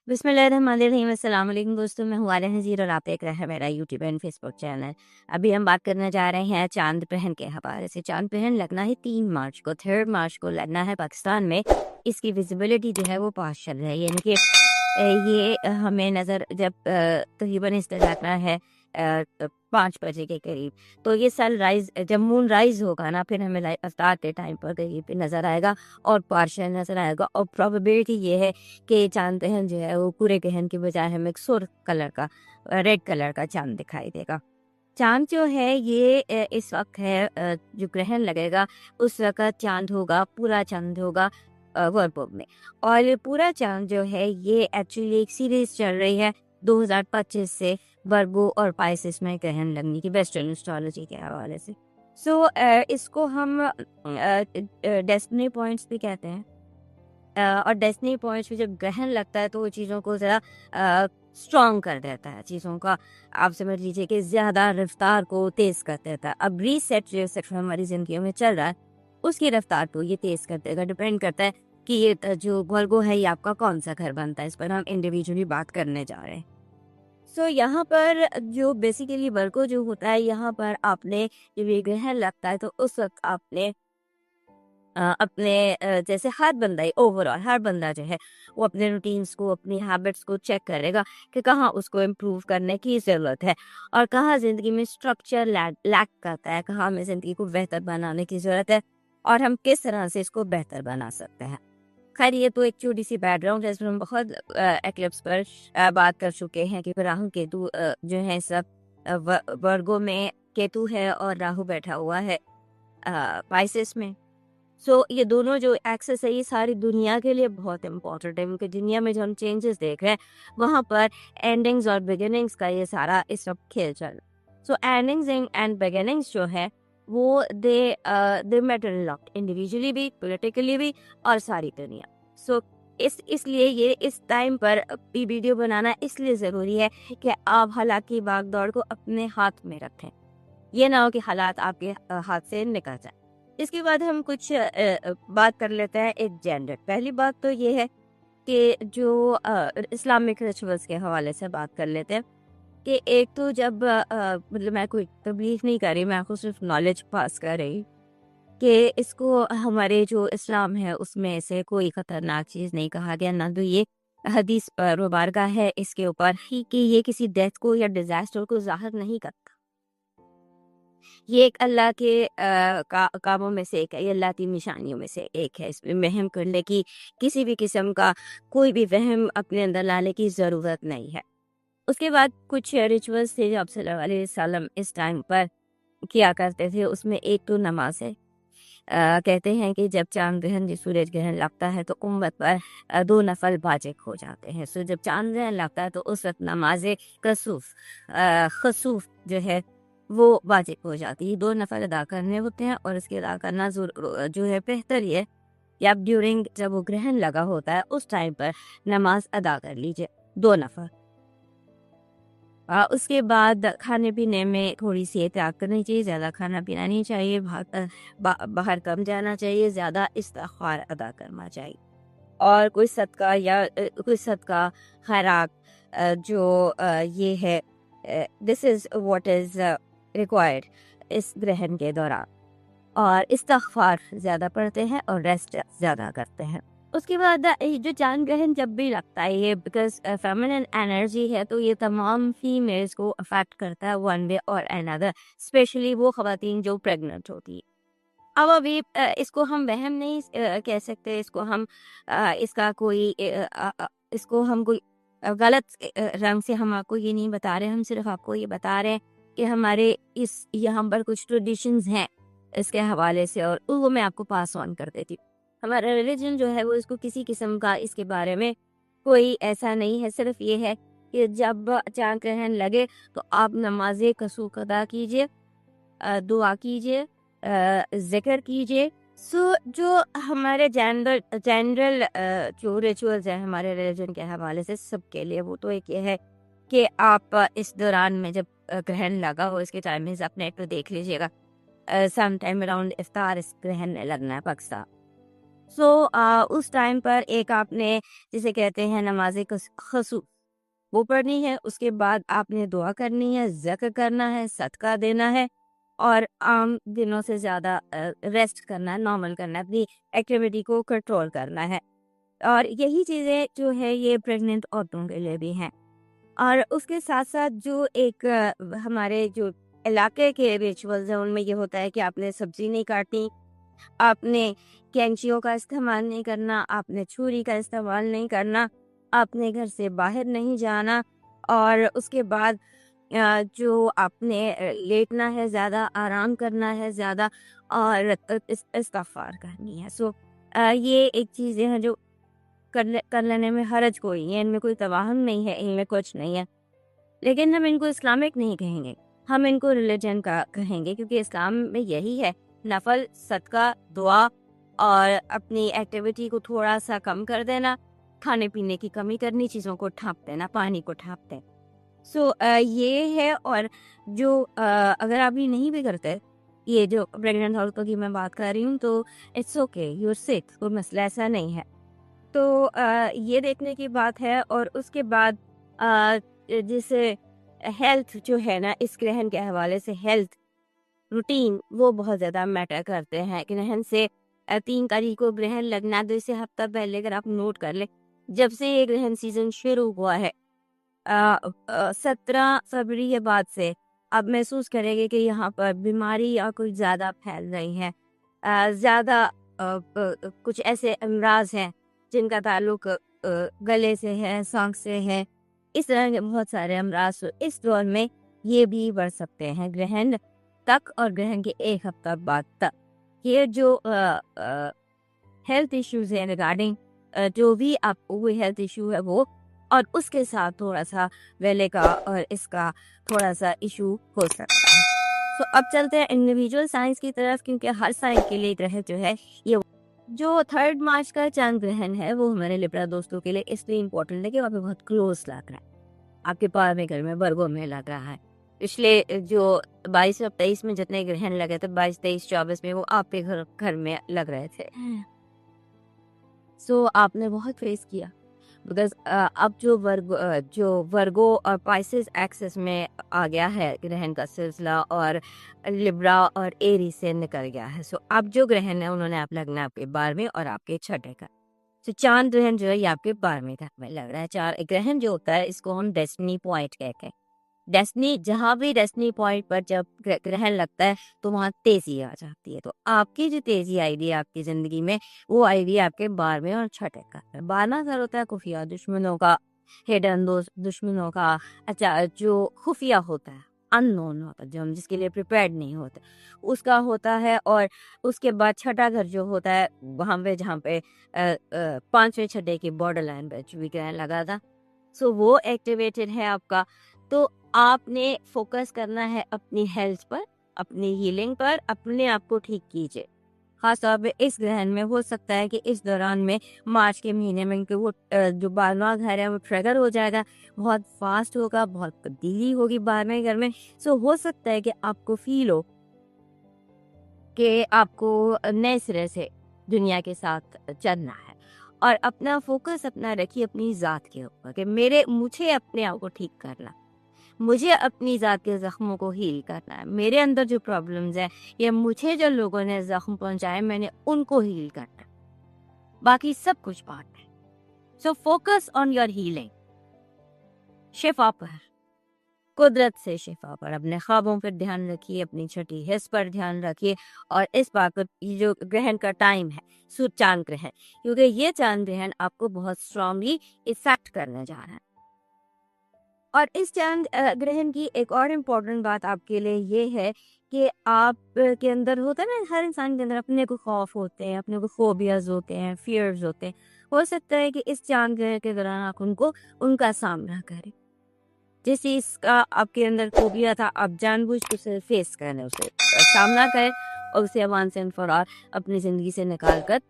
बिस्मिल्लाहिर्रहमानिर्रहीम। अस्सलाम वालेकुम दोस्तों, मैं हूँ आलिया नज़ीर और आप देख रहे हैं मेरा यूट्यूब एंड फेसबुक चैनल। अभी हम बात करने जा रहे हैं चांद ग्रहण के हवाले से। चांद ग्रहण लगना है 3 मार्च को, 3 मार्च को लगना है पाकिस्तान में। इसकी विजिबिलिटी जो है वो पास चल रही है, यानी कि ये हमें नज़र जब तकरीबन इस तरह लगना है 5 बजे के करीब, तो ये सनराइज जब मून राइज होगा ना, फिर हमें अफ्तार के टाइम पर करीब पे नज़र आएगा और पार्शियल नज़र आएगा। और प्रोबेबिलिटी ये है कि चांद ग्रहण जो है वो पूरे ग्रहण के बजाय हमें एक सुर्ख कलर का, रेड कलर का चांद दिखाई देगा। चांद जो है ये इस वक्त है जो ग्रहण लगेगा उस वक्त चांद होगा, पूरा चांद होगा वर्गो में। और ये पूरा चांद जो है ये एक्चुअली एक सीरीज चल रही है 2025 से, वर्गो और पाइसेस में ग्रहण लगने की वेस्टर्न एस्ट्रोलॉजी के हवाले से। सो इसको हम डेस्टिनी पॉइंट्स भी कहते हैं। और डेस्टिनी पॉइंट्स पे जब ग्रहण लगता है तो वो चीज़ों को ज़रा स्ट्रॉन्ग कर देता है, चीज़ों का आप समझ लीजिए कि ज़्यादा रफ्तार को तेज़ कर देता है। अब रीसेट जो सेक्टर हमारी ज़िंदगी में चल रहा है उसकी रफ्तार को ये तेज़ कर देगा। डिपेंड करता है कि ये जो वर्गो है ये आपका कौन सा घर बनता है, इस पर हम इंडिविजुअली बात करने जा रहे हैं। सो यहाँ पर जो बेसिकली वर्गो जो होता है, यहाँ पर आपने जब ये ग्रहण लगता है तो उस वक्त आपने अपने जैसे हर बंदा ही ओवरऑल हर बंदा जो है वो अपने रूटीन्स को, अपनी हैबिट्स को चेक करेगा कि कहाँ उसको इम्प्रूव करने की ज़रूरत है और कहाँ ज़िंदगी में स्ट्रक्चर लैक करता है, कहाँ हमें ज़िंदगी को बेहतर बनाने की ज़रूरत है और हम किस तरह से इसको बेहतर बना सकते हैं। खैर, ये तो एक छोटी सी बैकग्राउंड है, इसमें हम बहुत एक्लिप्स पर बात कर चुके हैं कि राहु केतु जो है सब वर्गों में केतु है और राहु बैठा हुआ है पाइसेस में। सो ये दोनों जो एक्सेस है ये सारी दुनिया के लिए बहुत इम्पोर्टेंट है, क्योंकि दुनिया में जो हम चेंजेस देख रहे हैं वहाँ पर एंडिंग्स और बिगिनिंग्स का ये सारा इस वक्त खेल चल रहा है। सो एंडिंग्स एंड बिगिनिंग्स जो है वो दे मैटर लॉट, इंडिविजुअली भी, पॉलिटिकली भी और सारी दुनिया। सो इसलिए ये इस टाइम पर ये वीडियो बनाना इसलिए ज़रूरी है कि आप हालात की भाग दौड़ को अपने हाथ में रखें, ये ना हो कि हालात आपके हाथ से निकल जाए। इसके बाद हम कुछ बात कर लेते हैं एक जेंडर। पहली बात तो ये है कि जो इस्लामिक रिचुअल्स के हवाले से बात कर लेते हैं कि एक तो जब मतलब मैं कोई तबलीग नहीं कर रही, मैं आपको सिर्फ नॉलेज पास कर रही कि इसको हमारे जो इस्लाम है उसमें से कोई ख़तरनाक चीज़ नहीं कहा गया, ना तो ये हदीस पर मुबारका है इसके ऊपर ही कि ये किसी डेथ को या डिज़ास्टर को ज़ाहिर नहीं करता। ये एक अल्लाह के कामों में से एक है, ये अल्लाह की निशानियों में से एक है। इसमें वहम करने की, किसी भी किस्म का कोई भी वहम अपने अंदर लाने की ज़रूरत नहीं है। उसके बाद कुछ रिचुअल्स थे जो आप सल्लल्लाहु अलैहि वसल्लम इस टाइम पर किया करते थे, उसमें एक तो नमाज है। कहते हैं कि जब चांद ग्रहण, सूरज ग्रहण लगता है तो उम्मत पर 2 नफल वाजिब हो जाते हैं। सो जब चांद ग्रहण लगता है तो उस वक्त नमाज कसूफ खसूफ जो है वो वाजिब हो जाती है। 2 नफल अदा करने होते हैं और इसके अदा करना जो है बेहतर ही है कि आप ड्यूरिंग जब वो ग्रहण लगा होता है उस टाइम पर नमाज अदा कर लीजिए 2 नफल। उसके बाद खाने पीने में थोड़ी सी एहतियात करनी चाहिए, ज़्यादा खाना पीना नहीं चाहिए, बाहर कम जाना चाहिए, ज़्यादा इस्तिग़फ़ार अदा करना चाहिए और कोई सदका या कोई सदका खैरात जो ये है, this is what is required इस ग्रहण के दौरान। और इस्तिग़फ़ार ज़्यादा पढ़ते हैं और रेस्ट ज़्यादा करते हैं। उसके बाद ये जो चांद ग्रहण जब भी लगता है, ये बिकॉज़ फेमिनिन एनर्जी है तो ये तमाम फीमेल्स को अफेक्ट करता है वन वे और अनदर, स्पेशली वो ख़वातीन जो प्रेग्नेंट होती है। अब अभी इसको हम वहम नहीं कह सकते, इसको हम इसका कोई इसको हम कोई गलत रंग से हम आपको ये नहीं बता रहे, हम सिर्फ आपको ये बता रहे हैं कि हमारे इस यहाँ पर कुछ ट्रेडिशंस हैं इसके हवाले से, और वो मैं आपको पास ऑन कर देती हूँ। हमारा रिलीजन जो है वो इसको किसी किस्म का इसके बारे में कोई ऐसा नहीं है, सिर्फ ये है कि जब चांद ग्रहण लगे तो आप नमाज कसूक अदा कीजिए, दुआ कीजिए, ज़िक्र कीजिए। सो जो हमारे जनरल जो रिचुअल्स हैं हमारे रिलीजन के हवाले से सबके लिए, वो तो एक ये है कि आप इस दौरान में जब ग्रहण लगा हो, इसके टाइमिंग्स आप नेट पे देख लीजिएगा, सम टाइम अराउंड इफ्तार इस ग्रहण ने लगना है पाकिस्तान। उस टाइम पर एक आपने जिसे कहते हैं नमाज खसूफ वो पढ़नी है, उसके बाद आपने दुआ करनी है, ज़िक्र करना है, सदका देना है और आम दिनों से ज़्यादा रेस्ट करना है, नॉर्मल करना है, अपनी एक्टिविटी को कंट्रोल करना है। और यही चीज़ें जो है ये प्रेग्नेंट औरतों के लिए भी हैं। और उसके साथ-साथ जो एक हमारे जो इलाके के रिचुअल्स हैं उनमें ये होता है कि आपने सब्ज़ी नहीं काटनी, आपने कैंचियों का इस्तेमाल नहीं करना, आपने छुरी का इस्तेमाल नहीं करना, आपने घर से बाहर नहीं जाना और उसके बाद जो आपने लेटना है ज़्यादा, आराम करना है ज़्यादा और इस्तिग़फ़ार करनी है। ये एक चीज़ें हैं जो कर लेने में हर्ज कोई नहीं है, इनमें कोई तवाहन नहीं है, इनमें कुछ नहीं है। लेकिन हम इनको इस्लामिक नहीं कहेंगे, हम इनको रिलीजन का कहेंगे क्योंकि इस्लाम में यही है, नफ़ल, सदका, दुआ और अपनी एक्टिविटी को थोड़ा-सा कम कर देना, खाने-पीने की कमी करनी, चीज़ों को ढाँप देना, पानी को ढाँप दें। ये है और जो अगर आप ये नहीं भी करते, ये जो प्रेग्नेंट औरतों की मैं बात कर रही हूँ, तो it's okay, you are sick, कोई मसला ऐसा नहीं है। ये देखने की बात है और उसके बाद जैसे हेल्थ जो है ना इस ग्रहण के हवाले से हेल्थ रूटीन वो बहुत ज़्यादा मैटर करते हैं। ग्रहण से 3 तारीख को ग्रहण लगना 2 से हफ्ता पहले अगर आप नोट कर लें, जब से ये ग्रहण सीज़न शुरू हुआ है 17 फरवरी के बाद से आप महसूस करेंगे कि यहाँ पर बीमारी या कुछ ज़्यादा फैल रही है। ज़्यादा कुछ ऐसे अमराज हैं जिनका ताल्लुक गले से है, सांस से है, इस तरह के बहुत सारे अमराज इस दौर में ये भी बढ़ सकते हैं ग्रहण तक और ग्रहण के 1 हफ्ता बाद तक। ये जो हेल्थ इश्यूज़ हैं रिगार्डिंग जो भी आपको कोई हेल्थ इश्यू है वो और उसके साथ थोड़ा-सा वेले का और इसका थोड़ा-सा इश्यू हो सकता है। अब चलते हैं इंडिविजुअल साइंस की तरफ क्योंकि हर साइन के लिए ग्रहण जो है ये जो 3 मार्च का चांद ग्रहण है वो हमारे लिब्रा दोस्तों के लिए इसलिए इम्पोर्टेंट है कि वहाँ पे बहुत क्लोज लग रहा है। आपके 12वें घर में वर्गो में लग रहा है। पिछले जो 22 और 23 में जितने ग्रहण लगे थे 22, 23, 24 में वो आपके घर में लग रहे थे। आपने बहुत फेस किया बिकॉज अब जो वर्गो और पाइसेस एक्सिस में आ गया है ग्रहण का सिलसिला और लिब्रा और एरी से निकल गया है। अब जो ग्रहण है उन्होंने आप लगना है आपके 12वें और आपके 6ठे का। चांद ग्रहण जो है ये आपके 12वें घर में लग रहा है। चार ग्रहण जो होता है इसको हम डेस्टिनी पॉइंट कहते हैं। डेस्टिनी जहाँ भी डेस्टिनी पॉइंट पर जब ग्रहण लगता है तो वहाँ तेजी आ जाती है। तो आपकी जो तेजी आई है आपकी जिंदगी में वो आई है आपके 12वें और 6ठे का। 12वां घर होता है खुफिया दुश्मनों का, हिडन दुश्मनों का, अच्छा जो खुफिया होता है, अननोन होता है, जो हम जिसके लिए प्रिपेयर्ड नहीं होते उसका होता है। और उसके बाद 6ठा घर जो होता है वहाँ पे जहाँ पे 5वें 6ठे की बॉर्डर लाइन पे भी ग्रहण लगा था। वो एक्टिवेटेड है आपका। तो आपने फोकस करना है अपनी हेल्थ पर, अपनी हीलिंग पर, अपने आप को ठीक कीजिए। खास तौर पे इस ग्रहण में हो सकता है कि इस दौरान में मार्च के महीने में कि वो जो 12वां घर है वो ट्रिगर हो जाएगा, बहुत फास्ट होगा, बहुत तब्दीली होगी 12वें घर में। हो सकता है कि आपको फील हो कि आपको नए सिरे से दुनिया के साथ चलना है और अपना फोकस अपना रखिए अपनी ज़ात के ऊपर कि मुझे अपने आप को ठीक करना, मुझे अपनी ज़ात के ज़ख्मों को हील करना है। मेरे अंदर जो प्रॉब्लम्स हैं या मुझे जो लोगों ने ज़ख्म पहुंचाए मैंने उनको हील करना है, बाकी सब कुछ बात है। फोकस ऑन योर हीलिंग, शिफा पर, कुदरत से शिफा पर, अपने ख्वाबों पर ध्यान रखिए, अपनी छठी हिस्स पर ध्यान रखिए। और इस बात को ये जो ग्रहण का टाइम है चांद ग्रहण, क्योंकि ये चांद ग्रहण आपको बहुत स्ट्रांगली इफेक्ट करने जा रहा है। और इस चांद ग्रहण की एक और इम्पोर्टेंट बात आपके लिए ये है कि आप के अंदर होता है ना, हर इंसान के अंदर अपने को खौफ होते हैं, अपने को फोबियाज होते हैं, फियर्स होते हैं। हो सकता है कि इस चांद ग्रहण के दौरान आप उनका सामना करें। जैसे इसका आपके अंदर फोबिया था, आप जानबूझ के उसे फेस करें, उसे सामना करें और उसे वन एंड फॉर ऑल अपनी ज़िंदगी से निकाल कर